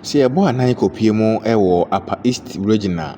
Sɛ yɛbɔ anan kɔpie mu wɔ Upper East Regional,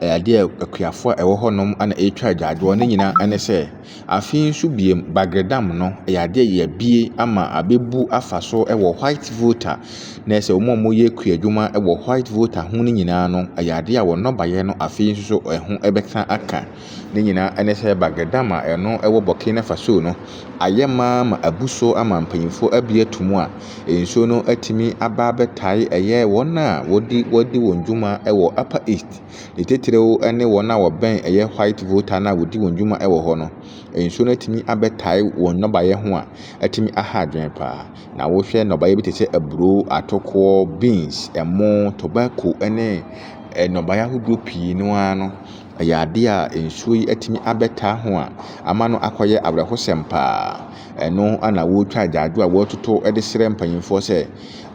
adeɛ akuafoɔ a ɛwɔ hɔnom ana ɛretwa agyaadwoɔ ne nyinaa ne sɛ, afei nso biem Bagre Dam no yɛ adeɛ yɛabue ama abɛbu afa so wɔ white voter, na sɛ wɔn a wɔyɛ kuadwuma wɔ white voter ho no nyinaa no, ɛyɛ adeɛ a wɔn nnɔbaeɛ no afei nso so ɛho bɛka aka. Ne nyinaa ne sɛ Bagre Dam a ɛno wɔ Burkina Faso no, ayɛ ma abu so ama mpanyinfoɔ abue ato mu a nsuo no atumi aba abɛtae ɛyɛ wɔn a wɔdi wɔn dwuma wɔ Upper East. Ne titiriw ne wɔn a wɔbɛn ɛyɛ white voter no a wɔdi wɔn dwuma wɔ hɔ no, nsuo no atumi abɛtae wɔn nnɔbaeɛ ho a atumi aha adwene paa. Na wohwɛ nnɔbaeɛ bi te sɛ aburo, atokoɔ, beans, ɛmo, tobacco ne nnɔbaeɛ ahodoɔ pii no ara no, ɛyɛ adeɛ a nsuo yi atumi abɛtaa ho a ama no akɔyɛ awerɛhosɛm paa. Ɛno ana wɔretwa agyaadwo a wɔretoto de srɛ mpanyinfoɔ sɛ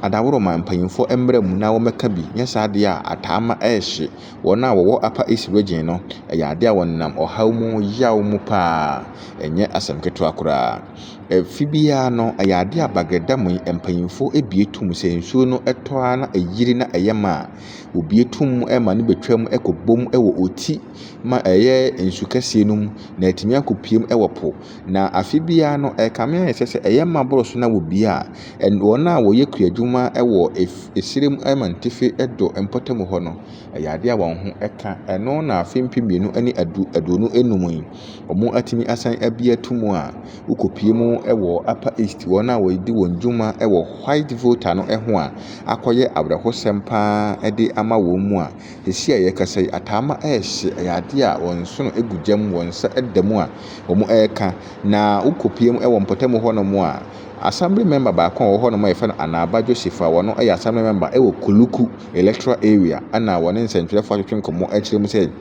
adaworo ma mpanyinfoɔ mmerɛ mu na wɔmmɛka bi, nyɛ saa adeɛ a ataama ɛrehye wɔn a wɔwɔ Upper East Region no. Ɛyɛ adeɛ a wɔnam ɔhaw mu, yaw mu paa, ɛnyɛ asɛm ketewa koraa. Ɛfi biara no, ɛyɛ adeɛ a Bagre Dam yi mpanyinfoɔ ebie tum sɛ nsuo no ɛtɔ ara na ɛyiri na ɛyɛ ma a, obie tum ma no bɛtwam ɛkɔbom wɔ oti ma ɛyɛ nsu kɛseɛ no mu na atumi akɔpiem wɔ po. Na afe biara no ɛkame ayɛ sɛ ɛyɛ ma boro so na wɔbie a, wɔn a wɔyɛ kuadwuma wɔ esirem mantife ɛdɔ mpɔtam hɔ no, ɛyɛ adeɛ a wɔn ho ɛka. Ɛno na afe mpem mmienu ne aduonu enum yi, wɔn atumi asan abie ato mu a wokɔpie mu wɔ Upper East, wɔn a wɔdi wɔn dwuma wɔ white voter no ho a akɔyɛ awerɛhosɛm paa de ama wɔn mu a esi a yɛkasa yi ataama ɛrehye. Ɛyɛ adeɛ a wɔn so no egu gyam, wɔn nsa da mu a wɔn ɛreka. Na wokɔpie mu wɔ mpɔtam hɔnom a assembly member baako a ɔwɔ hɔnom a yɛfrɛ no Anaba Joseph a wɔno yɛ assembly member wɔ Kuluku electoral area, ɛna wɔne nsɛntwerɛfoɔ atwetwe nkɔmmɔ akyerɛ mu sɛ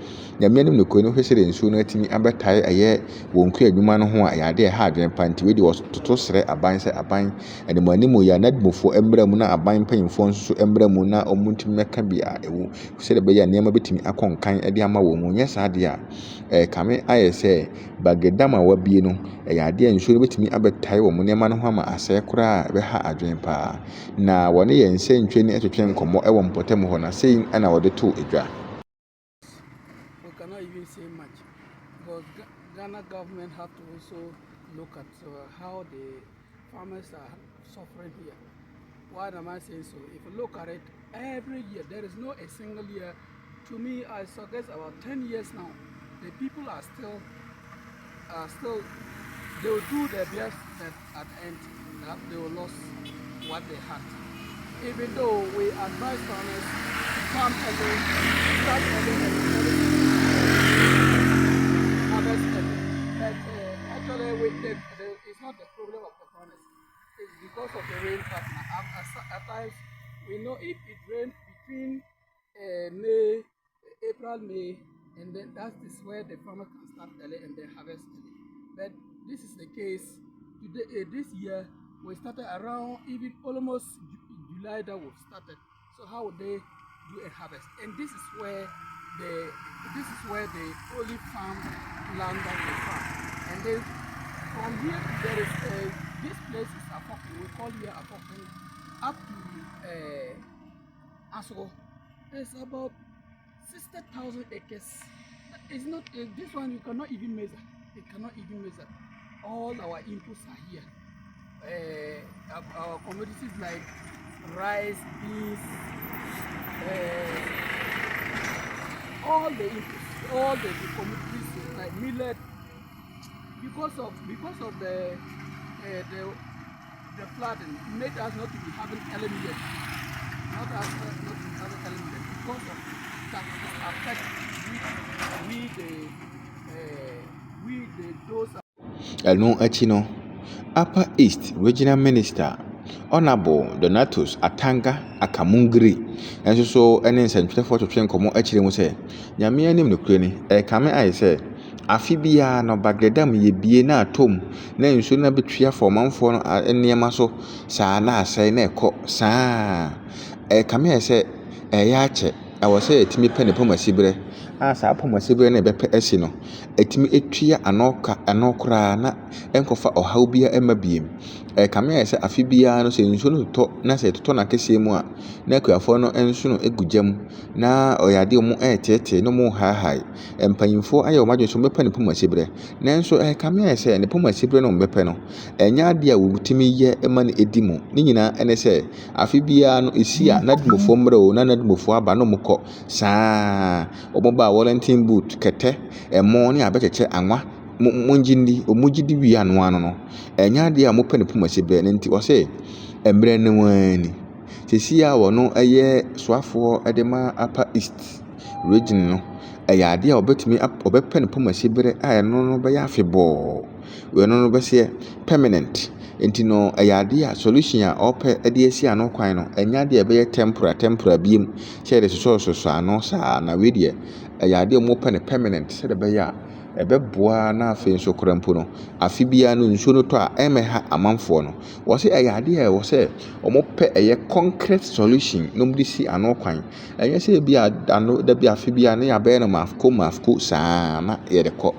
nyame anim no kuro no hwɛ sɛ nsuo no atumi abɛtae ɛyɛ wɔn kuadwuma no ho a ɛyɛ adeɛ a ɛha adwene paa. Nti wei deɛ wɔtoto srɛ aban sɛ aban animuanimu yɛ anadimofoɔ mmerɛ mu na aban mpanyinfoɔ nso mmerɛ mu na wɔn ntumi mmɛka bi a ɛwɔ sɛdeɛ ɛbɛyɛ a nneɛma bɛtumi akɔ nkan de ama wɔn mu. Nyɛ saa adeɛ a kame ayɛ sɛ Bagre Dam a wabie no, ɛyɛ adeɛ a nsuo no bɛtumi abɛtae wɔn nneɛma no ho ama asɛe koraa ɛbɛha adwene paa. Na wɔne yɛn nsɛntwerɛ ne atwetwe nkɔmmɔ wɔ mpɔtam hɔ na sei ɛna wɔde to edwa. Cannot even say much because Ghana government have to also look at how the farmers are suffering here. Why am I saying so? If you look at it, every year there is no a single year. To me, I suggest about 10 years now, the people are still they will do their best that at the end that they will lose what they had. Even though we advise farmers to come early, start early and harvest early. But actually, it's not the problem of the farmers. It's because of the rain pattern. At times, we know if it rains between April, May, and then that is where the farmer can start early and then harvest early. But this is the case today. This year, we started around even almost July that we've started. So how would they do a harvest? And this is where the only farm land that we farm. And then from here there is this place is Afokeng. We call here Afokeng up to Aso. There's about 60,000 acres. It's not this one you cannot even measure. It cannot even measure. All our inputs are here. Our commodities like rice, beans, all the inputs, all the commodities like millet. Because of the flooding, made us not to be having element. Not to be having element because of that affect those. Ɛno akyi no, Upper East Regional Minister Honorable Donatus Atanga Akamungiri nso so ne nsɛntwerɛfoɔ twetwe nkɔmmɔ akyerɛ mu sɛ nyame anim no kuro ni ɛkame ayɛ sɛ afe biara no Bagre Dam yɛbie na atom na nsuo no bɛtwea fɔmanfoɔ no nneɛma so saa na asɛe na ɛkɔ saa ɛkame ayɛ sɛ ɛyɛ akyɛ ɛwɔ sɛ yɛtumi pɛ ne pɔmasiberɛ a saa apɔmɔsibere no ɛbɛpɛ asi no ɛtumi ɛtua ano koraa na ɛnkɔfa ɔhaw biara ɛma biem. Kame ayɛ sɛ afe biara no sɛ nsuo no totɔ na sɛ ɛtotɔ n'akɛseɛ mu a na akuafoɔ no nso no ɛgu gya mu na ɔyɛ adeɛ ɔmo ɛɛteetee na ɔmo haahae. Mpanyinfoɔ ayɛ ɔmo adwene so ɔmbɛpɛ ne pɔmɔsibere, nanso kame ayɛ sɛ ne pɔmɔsibere no ɔmbɛpɛ no ɛnyɛ adeɛ a wɔtumi yɛ ɛma no ɛdi mu. Ne nyinaa ɛne sɛ afe biara no ɛsi a n'adwumafoɔ mmerɛ o na n'adwumafoɔ aba na ɔmo kɔ saa ɔmo ba Wellington boot kɛtɛ ɛmo ne abɛkyɛkyɛ anwa mongye ndi ɔmogye di wie ano no ɛnyɛ adeɛ a mopɛ ne pɔmɔsibere no nti ɔsɛ mmerɛ no ani sɛsi a wɔno ɛyɛ soafoɔ ɛde ma Upper East region no ɛyɛ adeɛ a ɔbɛpɛ ne pɔmɔsibere a ɛno no bɛyɛ afebɔɔ ɛno no bɛsɛ permanent. Nti no ɛyɛ adeɛ a solution a ɔpɛ ɛde asi ano kwan no ɛnyɛ adeɛ a ɛbɛyɛ tempora biem sɛ yɛde sosɔsosɔ ano saa na wei deɛ ɛyɛ adeɛ a mopɛ ne permanent sɛdeɛ ɛbɛyɛ a ɛbɛboa na afei nso koraa mpo no afe biara no nsuo no tɔ a ɛmɛha amanfoɔ no wɔsɛ ɛyɛ adeɛ a ɛwɔ sɛ ɔmopɛ ɛyɛ concrete solution na ɔmde si ano kwan. Ɛnyɛ sɛ ebi ano da bi afe biara ne yɛabɛyɛ no maafoko saa na yɛde kɔ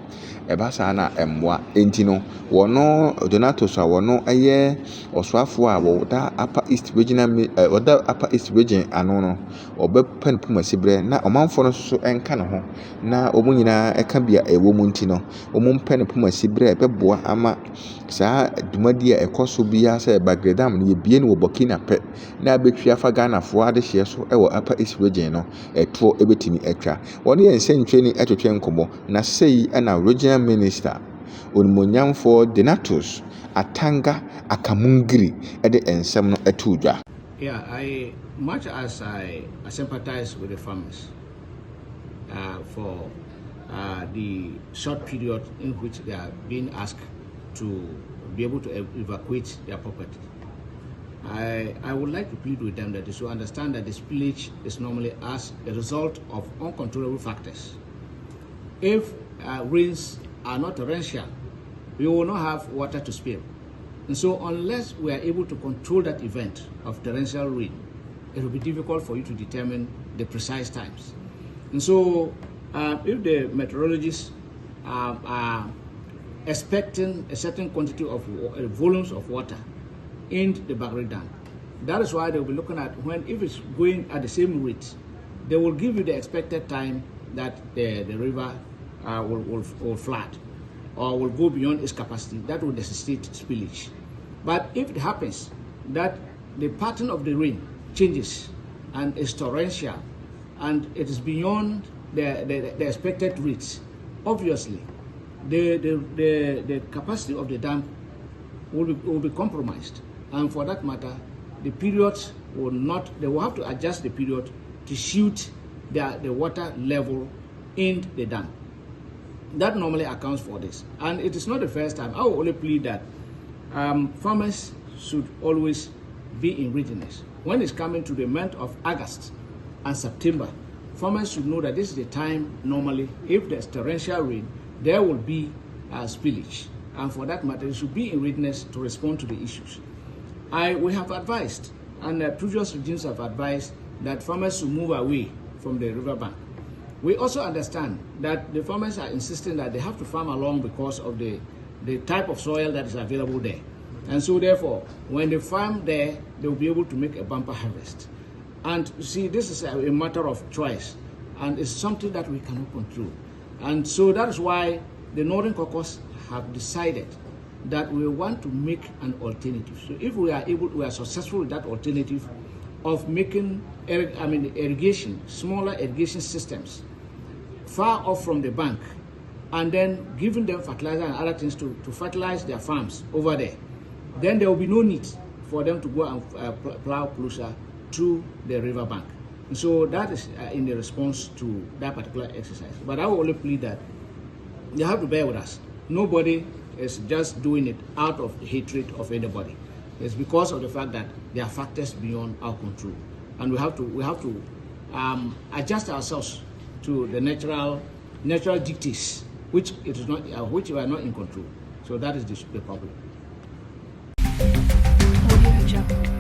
ɛba saa na ɛmmoa. Enti no wɔno Donatus a wɔno ɛyɛ ɔsoafoɔ a wɔda Upper East region ano no ɔbɛpɛ ne pɔmɔsibere na ɔmanfoɔ no nso ɛnka ne ho na ɔmo nyinaa ɛka bi a ɛwɔ mu nti no ɔmo mpɛ ne pɔmɔsibere a ɛbɛboa ama saa dwumadi a ɛkɔ so biara sɛ Bagre Dam no yɛbie no wɔ Burkina pɛ na abɛtwi afa Ghanafoɔ adehyeɛ so ɛwɔ Upper East region no ɛtoɔ ɛbɛtumi atwa. Wɔno yɛ nsɛntwerɛni ɛtwetwe nkɔmmɔ na sei ɛna Regional Minister Onimonyamfoɔ Donatus Atanga Akamungiri ɛde nsɛm no ɛto dwa. Yeah, much as I sympathize with the farmers for the short period in which they are being asked to be able to evacuate their property, I would like to plead with them that they should understand that the spillage is normally as a result of uncontrollable factors. If rains are not torrential, we will not have water to spill. And so unless we are able to control that event of torrential rain, it will be difficult for you to determine the precise times. And so if the meteorologists are expecting a certain quantity of volumes of water in the Bagre Dam, that is why they will be looking at if it's going at the same rate, they will give you the expected time that the river will flood or will go beyond its capacity. That will necessitate spillage. But if it happens that the pattern of the rain changes and is torrential and it is beyond the expected rates, obviously the capacity of the dam will be compromised, and for that matter the periods they will have to adjust the period to suit the water level in the dam. That normally accounts for this, and it is not the first time. I will only plead that farmers should always be in readiness. When it's coming to the month of August and September, farmers should know that this is the time normally, if there's torrential rain, there will be spillage, and for that matter, they should be in readiness to respond to the issues. We have advised, and previous regimes have advised, that farmers should move away from the riverbank. We also understand that the farmers are insisting that they have to farm along because of the type of soil that is available there. And so therefore, when they farm there, they will be able to make a bumper harvest. And see, this is a matter of choice, and it's something that we cannot control. And so that is why the Northern Caucus have decided that we want to make an alternative. So if we are successful with that alternative of making irrigation, smaller irrigation systems far off from the bank, and then giving them fertilizer and other things to fertilize their farms over there, then there will be no need for them to go and plow closer to the riverbank. And so that is in the response to that particular exercise. But I will only plead that they have to bear with us. Nobody is just doing it out of hatred of anybody. It's because of the fact that there are factors beyond our control, and we have to adjust ourselves to the natural dictates, which we are not in control. So that is the problem. Audio Jungle.